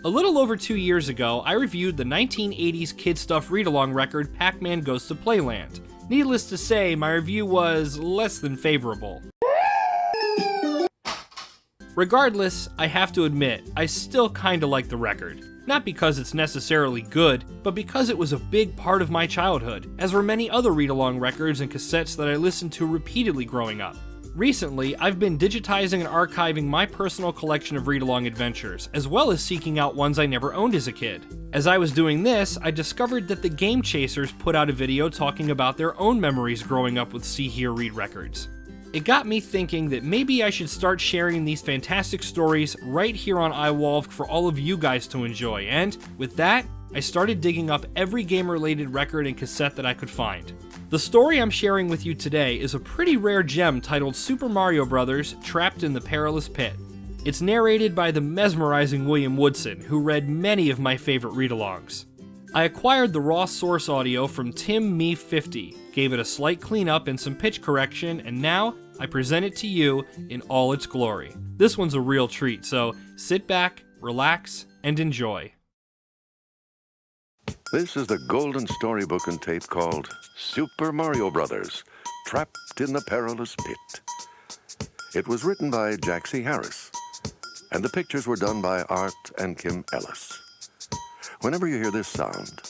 A little over 2 years ago, I reviewed the 1980s Kid Stuff read-along record Pac-Man Goes to Playland. Needless to say, my review was less than favorable. Regardless, I have to admit, I still kinda like the record. Not because it's necessarily good, but because it was a big part of my childhood, as were many other read-along records and cassettes that I listened to repeatedly growing up. Recently, I've been digitizing and archiving my personal collection of read-along adventures, as well as seeking out ones I never owned as a kid. As I was doing this, I discovered that the Game Chasers put out a video talking about their own memories growing up with See Hear Read records. It got me thinking that maybe I should start sharing these fantastic stories right here on IWALVG for all of you guys to enjoy, and with that, I started digging up every game-related record and cassette that I could find. The story I'm sharing with you today is a pretty rare gem titled Super Mario Bros. Trapped in the Perilous Pit. It's narrated by the mesmerizing William Woodson, who read many of my favorite read-alongs. I acquired the raw source audio from Tim Me50, gave it a slight cleanup and some pitch correction, and now I present it to you in all its glory. This one's a real treat, so sit back, relax, and enjoy. This is the golden storybook and tape called Super Mario Bros. Trapped in the Perilous Pit. It was written by Jack C. Harris, and the pictures were done by Art and Kim Ellis. Whenever you hear this sound,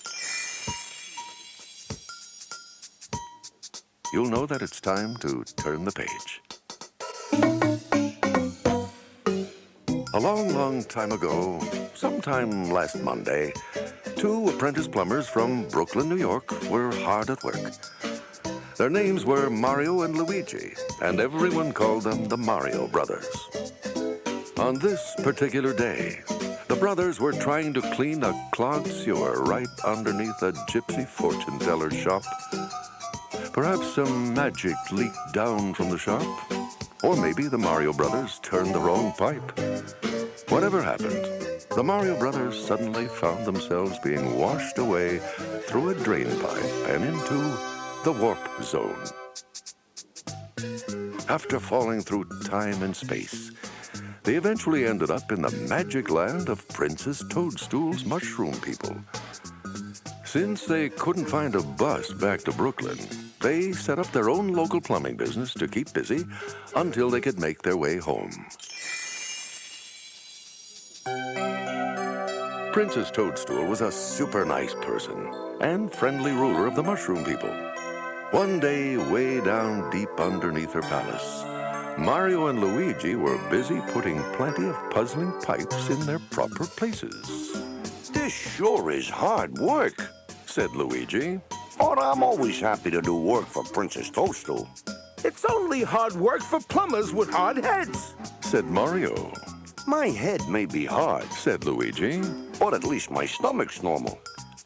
you'll know that it's time to turn the page. A long, long time ago, sometime last Monday, 2 apprentice plumbers from Brooklyn, New York, were hard at work. Their names were Mario and Luigi, and everyone called them the Mario Brothers. On this particular day, the brothers were trying to clean a clogged sewer right underneath a gypsy fortune teller's shop. Perhaps some magic leaked down from the shop, or maybe the Mario Brothers turned the wrong pipe. Whatever happened, the Mario Brothers suddenly found themselves being washed away through a drain pipe and into the warp zone. After falling through time and space, they eventually ended up in the magic land of Princess Toadstool's mushroom people. Since they couldn't find a bus back to Brooklyn, they set up their own local plumbing business to keep busy until they could make their way home. Princess Toadstool was a super nice person and friendly ruler of the mushroom people. One day, way down deep underneath her palace, Mario and Luigi were busy putting plenty of puzzling pipes in their proper places. This sure is hard work, said Luigi. but I'm always happy to do work for Princess Toadstool. It's only hard work for plumbers with hard heads, said Mario. My head may be hard, Said Luigi. but at least my stomach's normal.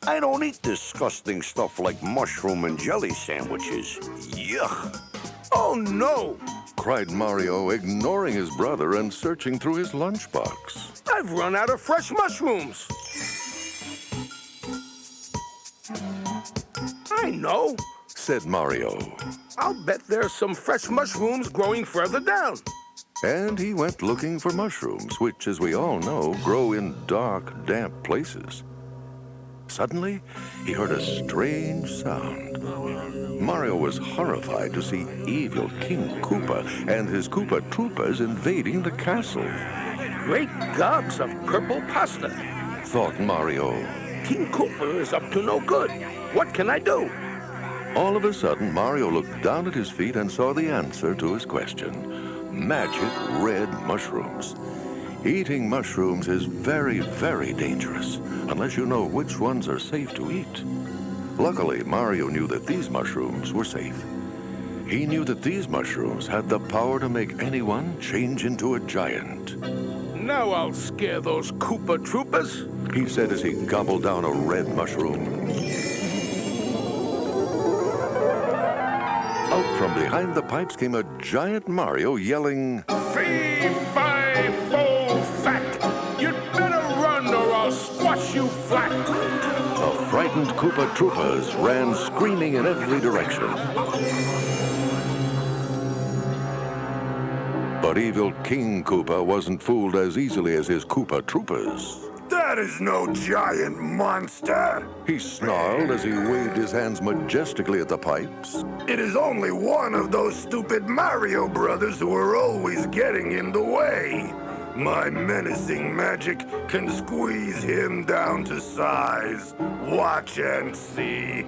I don't eat disgusting stuff like mushroom and jelly sandwiches. Yuck! Oh no! Cried Mario, ignoring his brother and searching through his lunchbox. I've run out of fresh mushrooms. I know. Said Mario. I'll bet there's some fresh mushrooms growing further down. And he went looking for mushrooms, which, as we all know, grow in dark, damp places. Suddenly, he heard a strange sound. Mario was horrified to see evil King Koopa and his Koopa Troopas invading the castle. Great gobs of purple pasta. Thought Mario. King Koopa is up to no good. What can I do? All of a sudden, Mario looked down at his feet and saw the answer to his question. Magic red mushrooms. Eating mushrooms is very, very dangerous, unless you know which ones are safe to eat. Luckily, Mario knew that these mushrooms were safe. He knew that these mushrooms had the power to make anyone change into a giant. Now I'll scare those Koopa Troopas, he said as he gobbled down a red mushroom. Out from behind the pipes came a giant Mario yelling, Fee, fi, fo, fat! You'd better run or I'll squash you flat! The frightened Koopa Troopas ran screaming in every direction. But But evil King Koopa wasn't fooled as easily as his Koopa Troopers. That is no giant monster. He snarled as he waved his hands majestically at the pipes. It is only one of those stupid Mario brothers who are always getting in the way. My menacing magic can squeeze him down to size. Watch and see.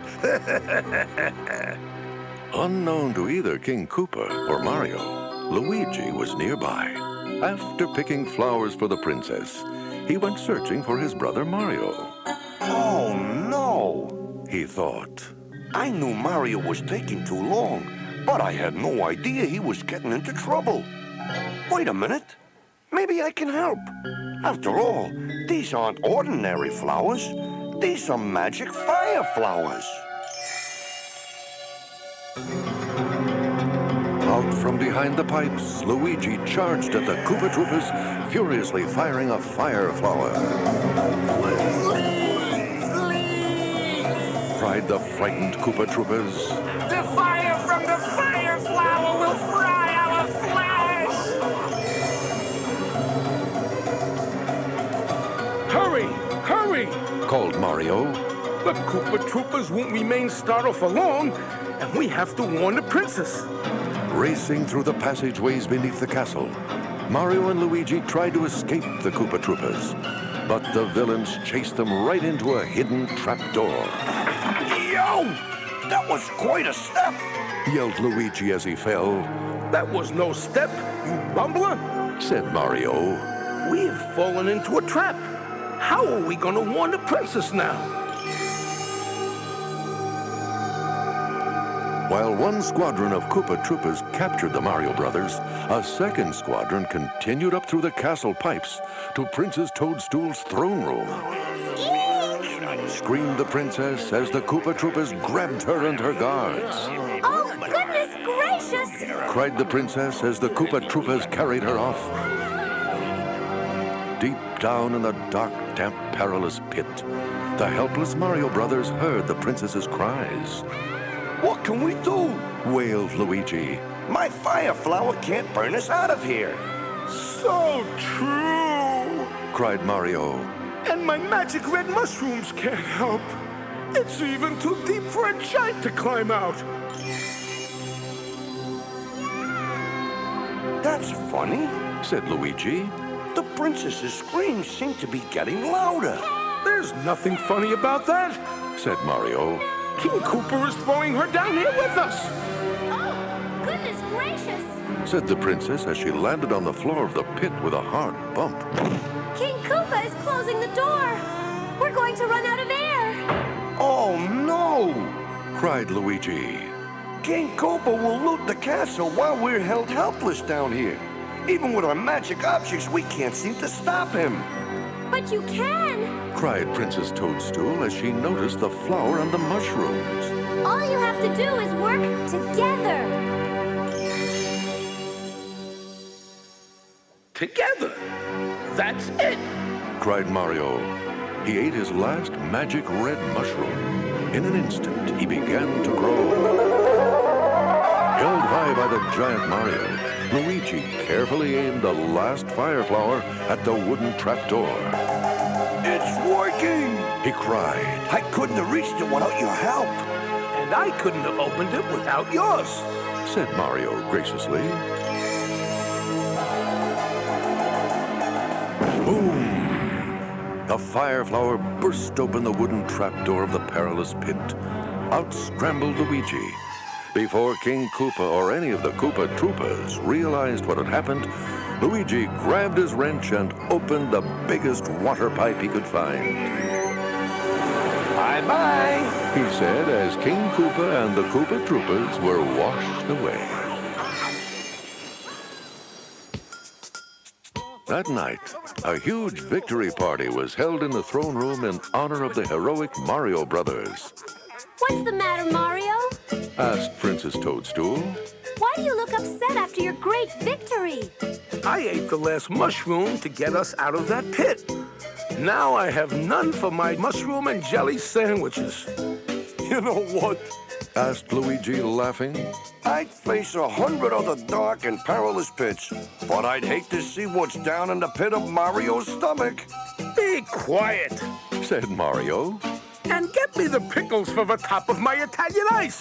Unknown to either King Koopa or Mario, Luigi was nearby. After picking flowers for the princess, he went searching for his brother Mario. Oh, no. He thought, I knew Mario was taking too long, but I had no idea he was getting into trouble. Wait a minute. Maybe I can help. After all, these aren't ordinary flowers. These are magic fire flowers. out from behind the pipes, Luigi charged at the Koopa Troopers, furiously firing a fire flower. Cried the frightened Koopa Troopers. The fire from the fire flower will fry our flesh! Hurry! Hurry! Called Mario. The Koopa Troopers won't remain startled for long, and we have to warn the princess. Racing through the passageways beneath the castle, Mario and Luigi tried to escape the Koopa Troopers, but the villains chased them right into a hidden trapdoor. Yo! That was quite a step! Yelled Luigi as he fell. That was no step, you bumbler! Said Mario. We've fallen into a trap. How are we gonna warn the princess now? While one squadron of Koopa Troopers captured the Mario Brothers, a second squadron continued up through the castle pipes to Princess Toadstool's throne room. Screamed the princess as the Koopa Troopers grabbed her and her guards. Oh, goodness gracious! Cried the princess as the Koopa Troopers carried her off. Deep down in the dark, damp, perilous pit, the helpless Mario Brothers heard the princess's cries. What can we do? Wailed Luigi. My fire flower can't burn us out of here. So true! Cried Mario. And my magic red mushrooms can't help. It's even too deep for a giant to climb out. That's funny. Said Luigi. The princess's screams seem to be getting louder. There's nothing funny about that. Said Mario. King Koopa is throwing her down here with us. Oh, goodness gracious! Said the princess as she landed on the floor of the pit with a hard bump. King Koopa is closing the door. We're going to run out of air. Oh, no! Cried Luigi. King Koopa will loot the castle while we're held helpless down here. Even with our magic objects, we can't seem to stop him. But you can. Cried Princess Toadstool as she noticed the flower and the mushrooms. All you have to do is work together. Together. That's it. Cried Mario. He ate his last magic red mushroom. In an instant, he began to grow. Held high by the giant Mario, Luigi carefully aimed the last fire flower at the wooden trapdoor. It's working! He cried. I couldn't have reached it without your help. And I couldn't have opened it without yours. Said Mario graciously. Boom! The fire flower burst open the wooden trapdoor of the perilous pit. Out scrambled Luigi. Before King Koopa or any of the Koopa Troopers realized what had happened, Luigi grabbed his wrench and opened the biggest water pipe he could find. Bye-bye! He said as King Koopa and the Koopa Troopers were washed away. That night, a huge victory party was held in the throne room in honor of the heroic Mario Brothers. What's the matter, Mario? Asked Princess Toadstool. Why do you look upset after your great victory? I ate the last mushroom to get us out of that pit. Now I have none for my mushroom and jelly sandwiches. You know what? Asked Luigi, laughing. I'd face 100 other dark and perilous pits, but I'd hate to see what's down in the pit of Mario's stomach. Be quiet said Mario. and get me the pickles for the top of my Italian ice.